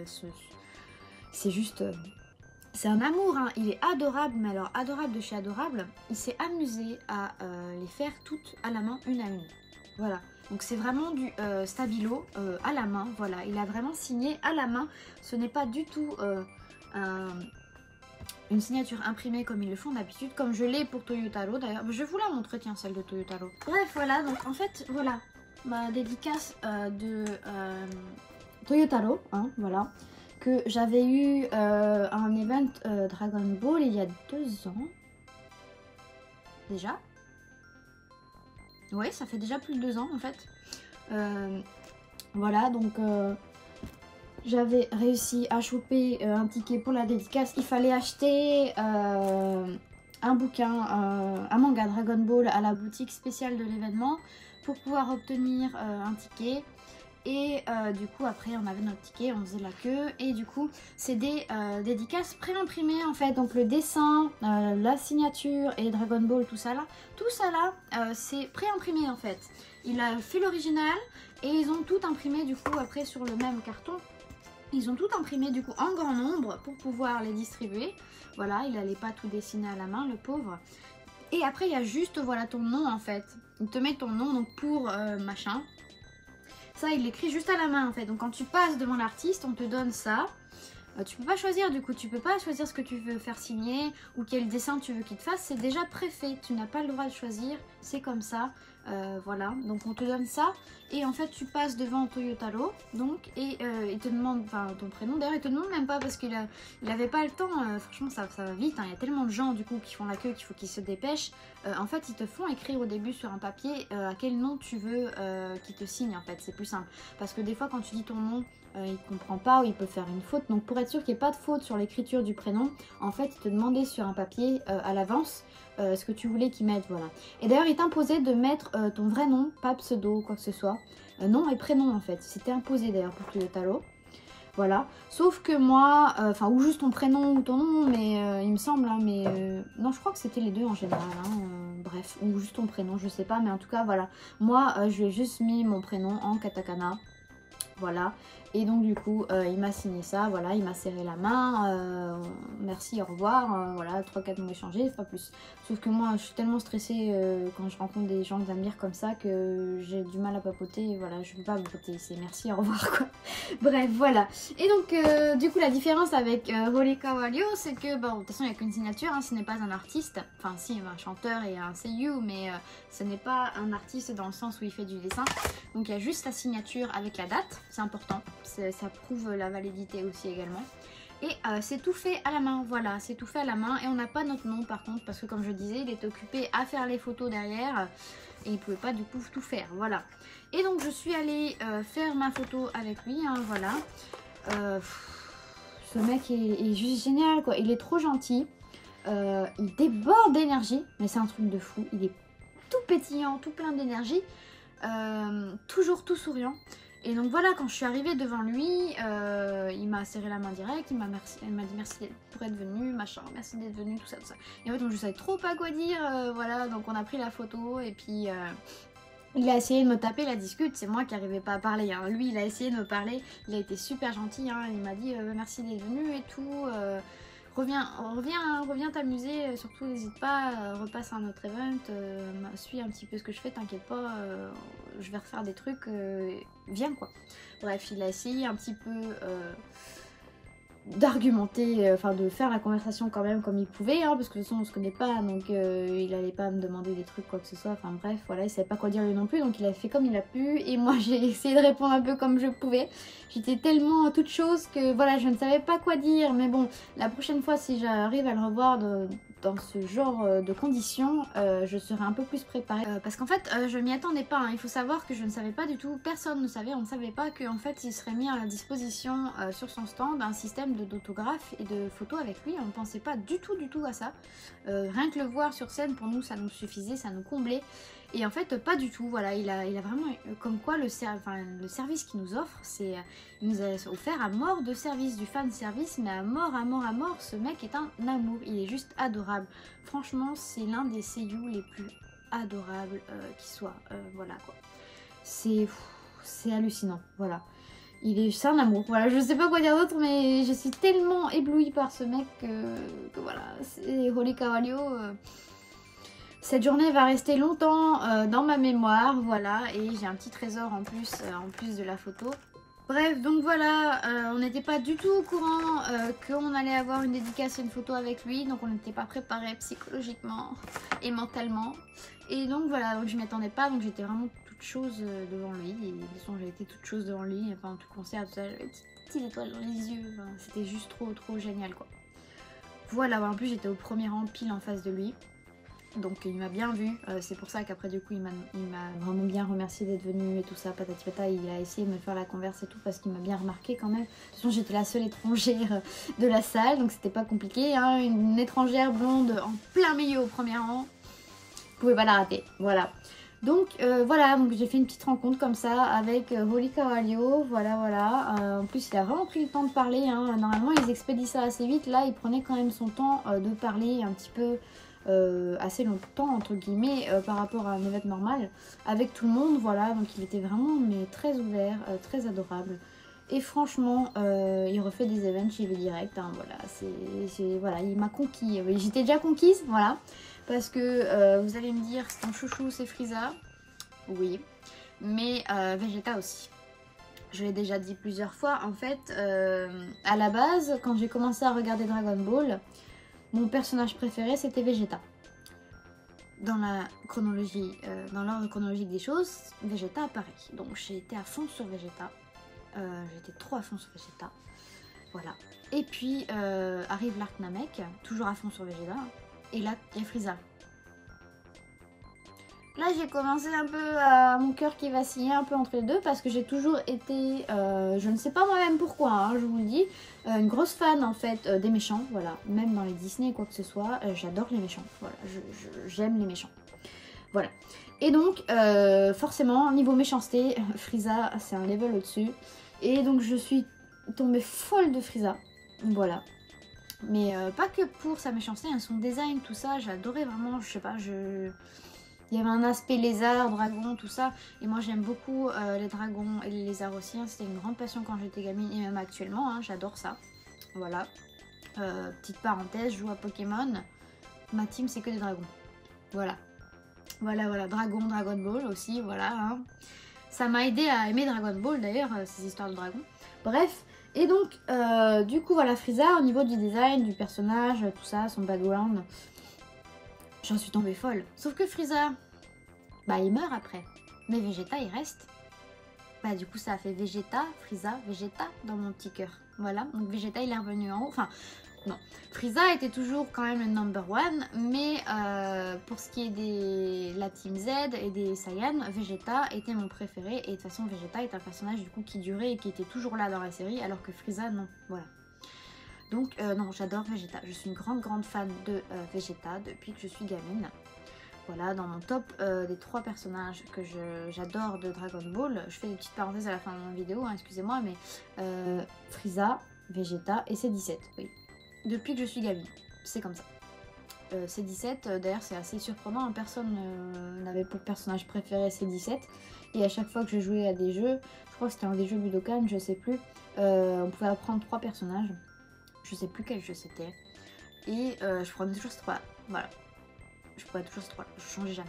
c'est juste... c'est un amour, hein. Il est adorable, mais alors adorable de chez adorable. Il s'est amusé à les faire toutes à la main, une à une. Voilà, donc c'est vraiment du stabilo à la main, voilà. Il a vraiment signé à la main. Ce n'est pas du tout une signature imprimée comme ils le font d'habitude, comme je l'ai pour Toyotaro d'ailleurs. Je vous la montre, tiens, celle de Toyotaro. Bref, voilà, donc en fait, voilà, ma dédicace de Toyotaro, hein, voilà, que j'avais eu à un event Dragon Ball il y a 2 ans. Déjà. Ouais, ça fait déjà plus de 2 ans en fait. Voilà, donc... j'avais réussi à choper un ticket pour la dédicace. Il fallait acheter un bouquin, un manga Dragon Ball à la boutique spéciale de l'événement pour pouvoir obtenir un ticket. Et du coup après on avait notre ticket, on faisait la queue et du coup c'est des dédicaces pré-imprimées en fait. Donc le dessin, la signature et Dragon Ball, tout ça là c'est pré-imprimé en fait. Il a fait l'original et ils ont tout imprimé du coup après sur le même carton. Ils ont tout imprimé du coup en grand nombre pour pouvoir les distribuer. Voilà, il n'allait pas tout dessiner à la main, le pauvre. Et après, il y a juste, voilà, ton nom en fait. Il te met ton nom, donc pour machin. Ça, il l'écrit juste à la main en fait. Donc quand tu passes devant l'artiste, on te donne ça. Tu peux pas choisir du coup, tu peux pas choisir ce que tu veux faire signer ou quel dessin tu veux qu'il te fasse. C'est déjà préfet, tu n'as pas le droit de choisir. C'est comme ça. Voilà, donc on te donne ça et en fait tu passes devant Toyotaro donc et il te demande, enfin ton prénom d'ailleurs il te demande même pas parce qu'il avait pas le temps, franchement ça va vite, hein. Il y a tellement de gens du coup qui font la queue qu'il faut qu'ils se dépêchent. En fait ils te font écrire au début sur un papier à quel nom tu veux qu'ils te signent en fait, c'est plus simple parce que des fois quand tu dis ton nom il comprend pas ou il peut faire une faute, donc pour être sûr qu'il n'y ait pas de faute sur l'écriture du prénom, en fait il te demandait sur un papier à l'avance ce que tu voulais qu'il mette, voilà. Et d'ailleurs il t'imposait de mettre ton vrai nom, pas pseudo ou quoi que ce soit, nom et prénom en fait, c'était imposé d'ailleurs pour Toyotaro, voilà. Sauf que moi, enfin ou juste ton prénom ou ton nom, mais il me semble, hein, mais non je crois que c'était les deux en général, hein, bref, ou juste ton prénom, je sais pas, mais en tout cas voilà. Moi je lui ai juste mis mon prénom en katakana. Voilà, et donc du coup il m'a signé ça, voilà, il m'a serré la main, merci, au revoir, voilà, 3-4 mots échangés, pas plus. Sauf que moi je suis tellement stressée quand je rencontre des gens que j'admire comme ça que j'ai du mal à papoter, voilà, je peux pas papoter, c'est merci, au revoir quoi. Bref, voilà. Et donc du coup la différence avec Holly Carvalho, c'est que bon, de toute façon il n'y a qu'une signature, hein, ce n'est pas un artiste, enfin si, un chanteur et un seiyuu, mais ce n'est pas un artiste dans le sens où il fait du dessin. Donc il y a juste sa signature avec la date, c'est important, ça prouve la validité aussi également. Et c'est tout fait à la main, voilà, c'est tout fait à la main et on n'a pas notre nom par contre parce que comme je disais, il était occupé à faire les photos derrière et il pouvait pas du coup tout faire, voilà. Et donc je suis allée faire ma photo avec lui, hein, voilà. Ce mec est juste génial quoi, il est trop gentil, il déborde d'énergie, mais c'est un truc de fou, il est tout pétillant, tout plein d'énergie. Toujours tout souriant. Et donc voilà, quand je suis arrivée devant lui, il m'a serré la main direct, il m'a dit merci pour être venu, machin, merci d'être venu, tout ça, tout ça. Et en fait, donc, je savais trop pas quoi dire, voilà, donc on a pris la photo et puis Il a essayé de me taper la discute, c'est moi qui n'arrivais pas à parler. Hein. Lui, il a essayé de me parler, il a été super gentil. Hein. Il m'a dit merci d'être venu et tout. Reviens t'amuser, surtout n'hésite pas, repasse à un autre event, suis un petit peu ce que je fais, t'inquiète pas, je vais refaire des trucs, viens quoi. Bref, il a essayé un petit peu d'argumenter, enfin de faire la conversation quand même comme il pouvait, hein, parce que de toute façon on se connaît pas, donc il allait pas me demander des trucs quoi que ce soit, enfin bref, voilà, il savait pas quoi dire lui non plus, donc il a fait comme il a pu, et moi j'ai essayé de répondre un peu comme je pouvais. J'étais tellement toute chose que voilà, je ne savais pas quoi dire, mais bon, la prochaine fois si j'arrive à le revoir dans ce genre de conditions, je serai un peu plus préparée. Parce qu'en fait, je m'y attendais pas. Hein. Il faut savoir que je ne savais pas du tout, personne ne savait, on ne savait pas qu'en fait il serait mis à la disposition sur son stand un système d'autographe et de photos avec lui. On ne pensait pas du tout à ça. Rien que le voir sur scène, pour nous, ça nous suffisait, ça nous comblait. Et en fait, pas du tout. Voilà, il a vraiment, comme quoi le service qu'il nous offre, c'est, il nous a offert à mort de service, du fan service, mais à mort. Ce mec est un amour. Il est juste adorable. Franchement, c'est l'un des seiyuu les plus adorables qui soit. Voilà quoi. C'est hallucinant. Voilà. C'est un amour. Voilà, je sais pas quoi dire d'autre, mais je suis tellement éblouie par ce mec que voilà. C'est Holy Kawalyo. Cette journée va rester longtemps dans ma mémoire, voilà, et j'ai un petit trésor en plus de la photo. Bref, donc voilà, on n'était pas du tout au courant qu'on allait avoir une dédicace et une photo avec lui, donc on n'était pas préparé psychologiquement et mentalement. Et donc voilà, donc je m'y attendais pas, donc j'étais vraiment toute chose devant lui, et de toute façon j'ai été toute chose devant lui, pendant tout le concert, tout ça, j'avais une petite étoile dans les yeux, enfin, c'était juste trop génial quoi. Voilà, en plus j'étais au premier rang pile en face de lui. Donc il m'a bien vu, c'est pour ça qu'après du coup il m'a vraiment bien remercié d'être venu et tout ça, patati patata, il a essayé de me faire la converse et tout parce qu'il m'a bien remarqué quand même. De toute façon j'étais la seule étrangère de la salle, donc c'était pas compliqué, hein. Une étrangère blonde en plein milieu au premier rang, vous pouvez pas la rater, voilà. Donc voilà, donc j'ai fait une petite rencontre comme ça avec Holy Kawalyo, voilà. En plus il a vraiment pris le temps de parler, hein. Normalement ils expédient ça assez vite, là il prenait quand même son temps de parler un petit peu assez longtemps entre guillemets par rapport à un événement normal avec tout le monde, voilà, donc il était vraiment mais très ouvert, très adorable. Et franchement, il refait des events, j'y vais direct, hein, voilà, voilà, il m'a conquis, j'étais déjà conquise, voilà. Parce que vous allez me dire, ton chouchou c'est Frieza, oui, mais Vegeta aussi. Je l'ai déjà dit plusieurs fois, en fait, à la base, quand j'ai commencé à regarder Dragon Ball, mon personnage préféré c'était Vegeta. Dans la chronologie, dans l'ordre chronologique des choses, Vegeta apparaît. Donc j'ai été à fond sur Vegeta, j'étais trop à fond sur Vegeta, voilà. Et puis arrive l'arc Namek, toujours à fond sur Vegeta. Et là, il y a Frieza. Là, j'ai commencé un peu à mon cœur qui vacillait un peu entre les deux parce que j'ai toujours été, je ne sais pas moi-même pourquoi, hein, je vous le dis, une grosse fan en fait des méchants, voilà. Même dans les Disney quoi que ce soit, j'adore les méchants, voilà. J'aime les méchants, voilà. Et donc, forcément, niveau méchanceté, Frieza, c'est un level au-dessus. Et donc, je suis tombée folle de Frieza, voilà. Mais pas que pour sa méchanceté, hein, son design, tout ça, j'adorais vraiment, je sais pas, il y avait un aspect lézard, dragon, tout ça. Et moi j'aime beaucoup les dragons et les lézards aussi, hein. C'était une grande passion quand j'étais gamine et même actuellement, hein, j'adore ça. Voilà. Petite parenthèse, je joue à Pokémon, ma team c'est que des dragons. Voilà. Voilà, Dragon Ball aussi, voilà. Hein. Ça m'a aidé à aimer Dragon Ball d'ailleurs, ces histoires de dragons. Bref. Et donc, du coup, voilà, Frieza, au niveau du design, du personnage, tout ça, son background, j'en suis tombée folle. Sauf que Frieza, bah, il meurt après. Mais Vegeta, il reste. Bah, du coup, ça a fait Vegeta, Frieza, Vegeta dans mon petit cœur. Voilà, donc Vegeta, il est revenu en haut. Enfin, non. Frieza était toujours quand même le number one, mais pour ce qui est de la Team Z et des Saiyans, Vegeta était mon préféré. Et de toute façon, Vegeta est un personnage du coup qui durait et qui était toujours là dans la série, alors que Frieza, non. Voilà. Donc non, j'adore Vegeta. Je suis une grande fan de Vegeta depuis que je suis gamine. Voilà, dans mon top des 3 personnages que j'adore de Dragon Ball, je fais des petites parenthèses à la fin de ma vidéo, hein, excusez-moi, mais Frieza, Vegeta et c'est 17, oui. Depuis que je suis gamine, c'est comme ça. C17. D'ailleurs c'est assez surprenant, hein. Personne n'avait pour personnage préféré C17. Et à chaque fois que je jouais à des jeux, je crois que c'était un des jeux Budokan, je sais plus, on pouvait apprendre 3 personnages. Je sais plus quel jeu c'était. Et je prenais toujours ce 3. Voilà. Je prenais toujours ce 3. Je changeais jamais.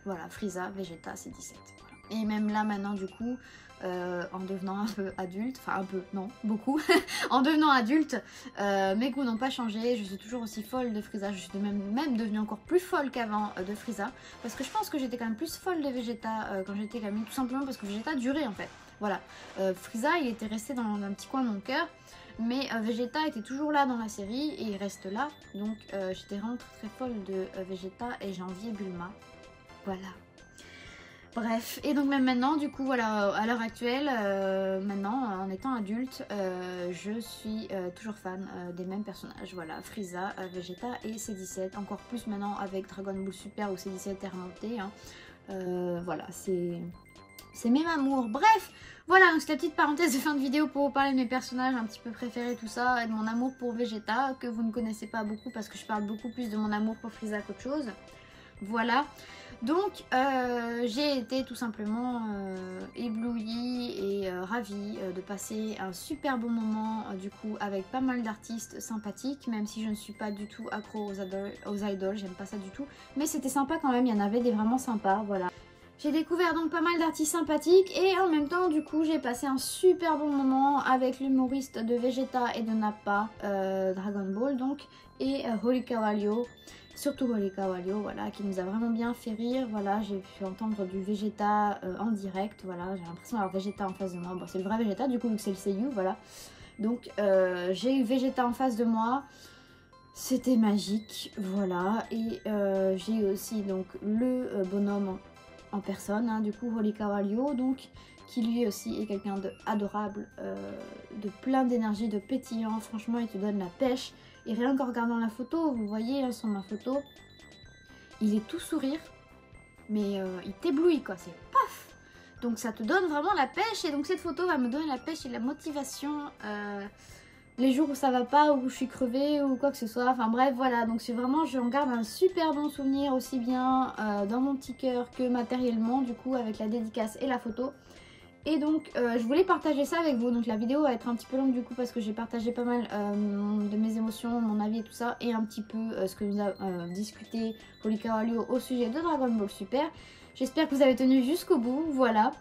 Voilà, Frieza, Vegeta, C17. Voilà. Et même là maintenant du coup, en devenant un peu adulte, enfin un peu, non, beaucoup, en devenant adulte, mes goûts n'ont pas changé, je suis toujours aussi folle de Frieza, je suis même devenue encore plus folle qu'avant de Frieza, parce que je pense que j'étais quand même plus folle de Vegeta quand j'étais gamine, tout simplement parce que Vegeta durait en fait, voilà. Frieza il était resté dans un petit coin de mon cœur, mais Vegeta était toujours là dans la série et il reste là, donc j'étais vraiment très folle de Vegeta et j'ai envié Bulma, voilà. Bref, et donc même maintenant, du coup, voilà, à l'heure actuelle, maintenant, en étant adulte, je suis toujours fan des mêmes personnages, voilà, Frieza, Vegeta et C17, encore plus maintenant avec Dragon Ball Super où C17 est remonté, hein. Voilà, c'est mes amours. Bref, voilà, donc c'est la petite parenthèse de fin de vidéo pour vous parler de mes personnages un petit peu préférés, tout ça, et de mon amour pour Vegeta, que vous ne connaissez pas beaucoup parce que je parle beaucoup plus de mon amour pour Frieza qu'autre chose. Voilà, donc j'ai été tout simplement éblouie et ravie de passer un super bon moment du coup avec pas mal d'artistes sympathiques, même si je ne suis pas du tout accro aux idoles, j'aime pas ça du tout, mais c'était sympa quand même, il y en avait des vraiment sympas, voilà. J'ai découvert donc pas mal d'artistes sympathiques et en même temps du coup j'ai passé un super bon moment avec l'humoriste de Vegeta et de Nappa, Dragon Ball donc, et Horikawa Ryo. Surtout Horikawa Ryo, voilà, qui nous a vraiment bien fait rire, voilà, j'ai pu entendre du Vegeta en direct, voilà, j'ai l'impression d'avoir Vegeta en face de moi, bon c'est le vrai Vegeta du coup vu que c'est le seiyuu, voilà, donc j'ai eu Vegeta en face de moi, c'était magique, voilà, et j'ai eu aussi donc le bonhomme en personne, hein, du coup Horikawa Ryo, donc, qui lui aussi est quelqu'un d'adorable, de plein d'énergie, de pétillant, franchement il te donne la pêche. Et rien qu'en regardant la photo, vous voyez hein, sur ma photo, il est tout sourire, mais il t'éblouit quoi, c'est paf. Donc ça te donne vraiment la pêche et donc cette photo va me donner la pêche et la motivation les jours où ça va pas, où je suis crevée ou quoi que ce soit, enfin bref voilà, donc c'est vraiment, j'en garde un super bon souvenir aussi bien dans mon petit cœur que matériellement du coup avec la dédicace et la photo. Et donc je voulais partager ça avec vous, donc la vidéo va être un petit peu longue du coup parce que j'ai partagé pas mal de mes émotions, mon avis et tout ça, et un petit peu ce que nous a discuté Horikawa Ryo au sujet de Dragon Ball Super. J'espère que vous avez tenu jusqu'au bout, voilà.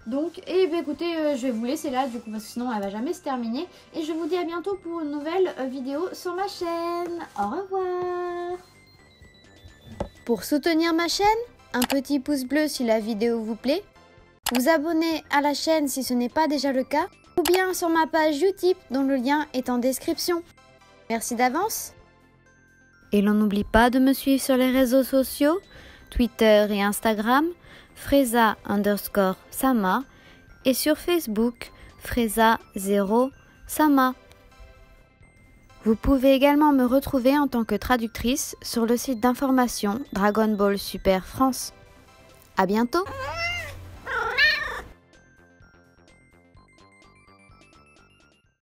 Donc, et bien écoutez, je vais vous laisser là du coup parce que sinon elle va jamais se terminer. Et je vous dis à bientôt pour une nouvelle vidéo sur ma chaîne. Au revoir. Pour soutenir ma chaîne, un petit pouce bleu si la vidéo vous plaît. Vous abonner à la chaîne si ce n'est pas déjà le cas, ou bien sur ma page Utip dont le lien est en description. Merci d'avance. Et l'on n'oublie pas de me suivre sur les réseaux sociaux, Twitter et Instagram, Freza_Sama, et sur Facebook, Freza0Sama. Vous pouvez également me retrouver en tant que traductrice sur le site d'information Dragon Ball Super France. À bientôt!